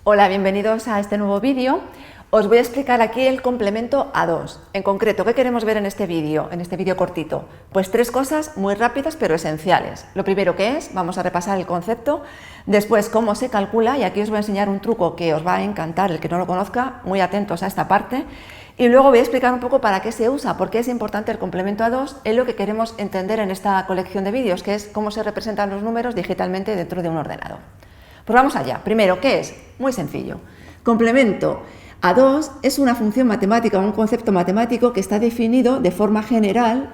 Hola, bienvenidos a este nuevo vídeo. Os voy a explicar aquí el complemento a 2. En concreto, ¿qué queremos ver en este vídeo cortito? Pues tres cosas muy rápidas pero esenciales. Lo primero que es, vamos a repasar el concepto, después cómo se calcula, y aquí os voy a enseñar un truco que os va a encantar, el que no lo conozca, muy atentos a esta parte, y luego voy a explicar un poco para qué se usa, por qué es importante el complemento a 2 en lo que queremos entender en esta colección de vídeos, que es cómo se representan los números digitalmente dentro de un ordenador. Pues vamos allá. Primero, ¿qué es? Muy sencillo. Complemento a 2 es una función matemática, un concepto matemático que está definido de forma general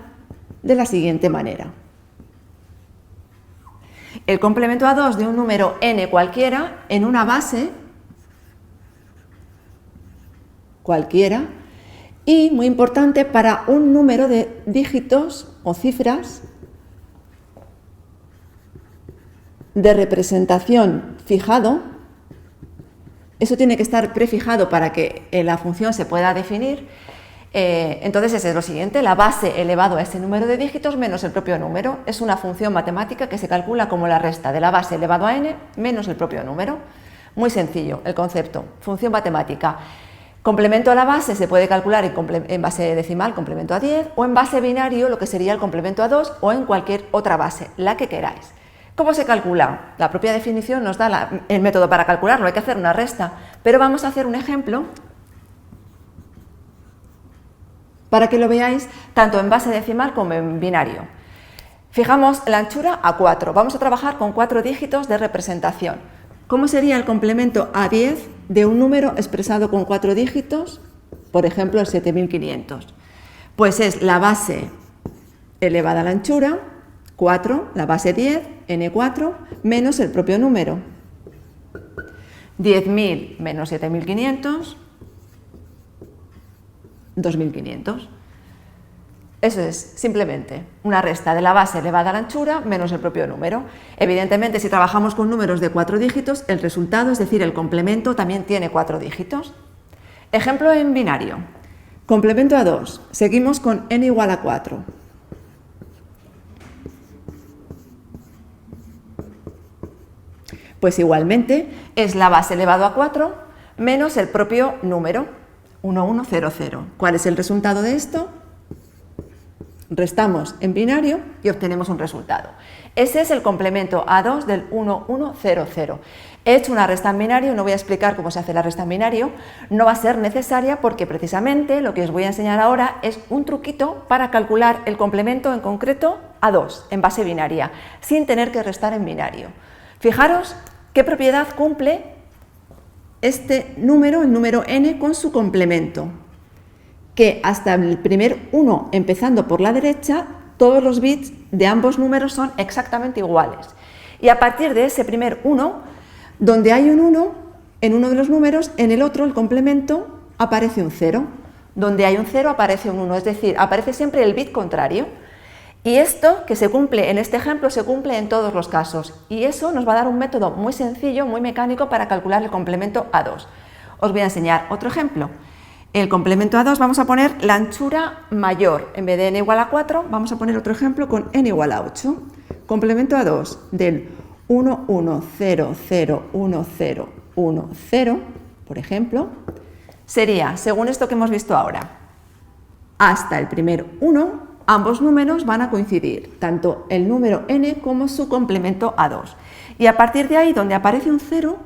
de la siguiente manera. El complemento a 2 de un número n cualquiera en una base cualquiera y, muy importante, para un número de dígitos o cifras de representación fijado. Eso tiene que estar prefijado para que la función se pueda definir. Entonces ese es lo siguiente: la base elevado a ese número de dígitos menos el propio número. Es una función matemática que se calcula como la resta de la base elevado a n menos el propio número. Muy sencillo el concepto, función matemática. Complemento a la base se puede calcular en base decimal, complemento a 10, o en base binario, lo que sería el complemento a 2, o en cualquier otra base, la que queráis. ¿Cómo se calcula? La propia definición nos da el método para calcularlo, hay que hacer una resta, pero vamos a hacer un ejemplo para que lo veáis tanto en base decimal como en binario. Fijamos la anchura a 4, vamos a trabajar con 4 dígitos de representación. ¿Cómo sería el complemento a 10 de un número expresado con 4 dígitos? Por ejemplo, el 7500. Pues es la base elevada a la anchura, 4, la base 10, n4, menos el propio número. 10.000 menos 7.500, 2.500. Eso es simplemente una resta de la base elevada a la anchura menos el propio número. Evidentemente, si trabajamos con números de 4 dígitos, el resultado, es decir, el complemento, también tiene 4 dígitos. Ejemplo en binario. Complemento a 2. Seguimos con n igual a 4. Pues igualmente es la base elevado a 4 menos el propio número, 1100. ¿Cuál es el resultado de esto? Restamos en binario y obtenemos un resultado. Ese es el complemento a 2 del 1100. He hecho una resta en binario, no voy a explicar cómo se hace la resta en binario, no va a ser necesaria porque precisamente lo que os voy a enseñar ahora es un truquito para calcular el complemento en concreto a 2 en base binaria, sin tener que restar en binario. Fijaros qué propiedad cumple este número, el número n, con su complemento. Que hasta el primer 1, empezando por la derecha, todos los bits de ambos números son exactamente iguales. Y a partir de ese primer 1, donde hay un 1, en uno de los números, en el otro, el complemento, aparece un 0. Donde hay un 0 aparece un 1, es decir, aparece siempre el bit contrario. Y esto, que se cumple en este ejemplo, se cumple en todos los casos. Y eso nos va a dar un método muy sencillo, muy mecánico para calcular el complemento a 2. Os voy a enseñar otro ejemplo. El complemento a 2 vamos a poner la anchura mayor. En vez de n igual a 4, vamos a poner otro ejemplo con n igual a 8. Complemento a 2 del 11001010, por ejemplo, sería, según esto que hemos visto ahora, hasta el primer 1, ambos números van a coincidir, tanto el número n como su complemento a 2. Y a partir de ahí, donde aparece un 0,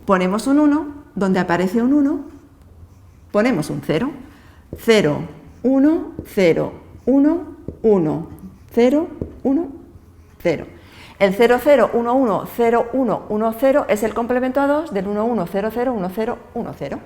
ponemos un 1, donde aparece un 1, ponemos un 0. 0, 1, 0, 1, 1, 0, 1, 0. El 0, 0, 1, 1, 0, 1, 1, 0 es el complemento a 2 del 1, 1, 0, 0, 1, 0, 1, 0.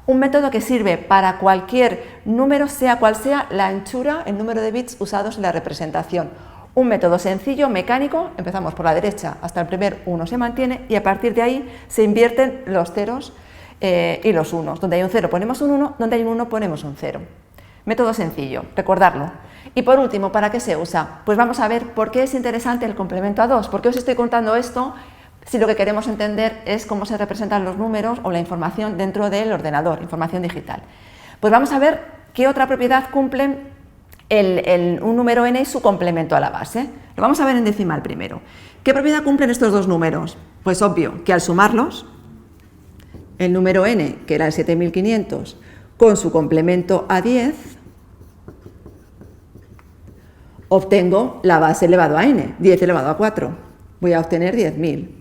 Un método que sirve para cualquier número, sea cual sea la anchura, el número de bits usados en la representación. Un método sencillo, mecánico, empezamos por la derecha hasta el primer 1 se mantiene y a partir de ahí se invierten los ceros y los unos. Donde hay un 0 ponemos un 1, donde hay un 1 ponemos un 0. Método sencillo, recordarlo. Y por último, ¿para qué se usa? Pues vamos a ver por qué es interesante el complemento a 2. ¿Por qué os estoy contando esto? si lo que queremos entender es cómo se representan los números o la información dentro del ordenador, información digital. Pues vamos a ver qué otra propiedad cumplen un número n y su complemento a la base. Lo vamos a ver en decimal primero. ¿Qué propiedad cumplen estos dos números? Pues obvio que al sumarlos, el número n, que era el 7500, con su complemento a 10, obtengo la base elevado a n, 10 elevado a 4. Voy a obtener 10.000.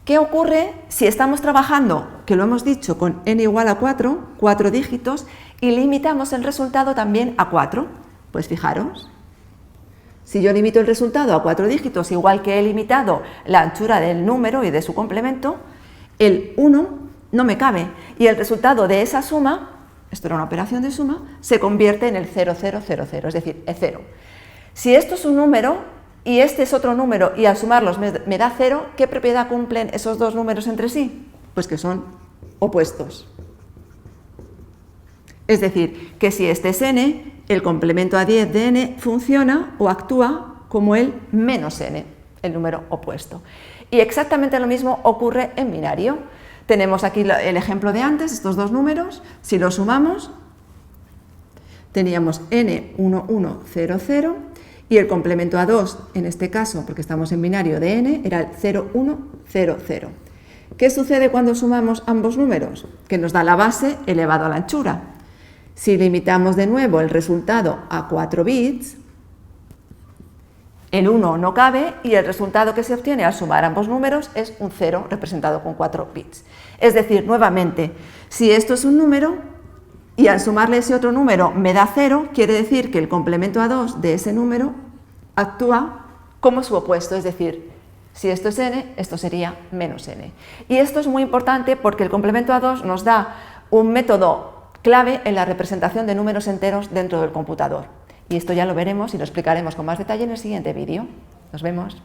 ¿Qué ocurre si estamos trabajando, que lo hemos dicho, con n igual a 4, 4 dígitos, y limitamos el resultado también a 4? Pues fijaros, si yo limito el resultado a 4 dígitos, igual que he limitado la anchura del número y de su complemento, el 1 no me cabe, y el resultado de esa suma, esto era una operación de suma, se convierte en el 0000, es decir, E0. Si esto es un número, y este es otro número, y al sumarlos me da 0, ¿qué propiedad cumplen esos dos números entre sí? Pues que son opuestos. Es decir, que si este es n, el complemento a 10 de n funciona o actúa como el menos n, el número opuesto. Y exactamente lo mismo ocurre en binario. Tenemos aquí el ejemplo de antes, estos dos números, si los sumamos, teníamos n1100, y el complemento a 2, en este caso, porque estamos en binario de n, era el 0100. ¿Qué sucede cuando sumamos ambos números? Que nos da la base elevado a la anchura. Si limitamos de nuevo el resultado a 4 bits, el 1 no cabe y el resultado que se obtiene al sumar ambos números es un 0 representado con 4 bits. Es decir, nuevamente, si esto es un número, y al sumarle ese otro número me da 0, quiere decir que el complemento a 2 de ese número actúa como su opuesto, es decir, si esto es n, esto sería menos n. Y esto es muy importante porque el complemento a 2 nos da un método clave en la representación de números enteros dentro del computador. Y esto ya lo veremos y lo explicaremos con más detalle en el siguiente vídeo. Nos vemos.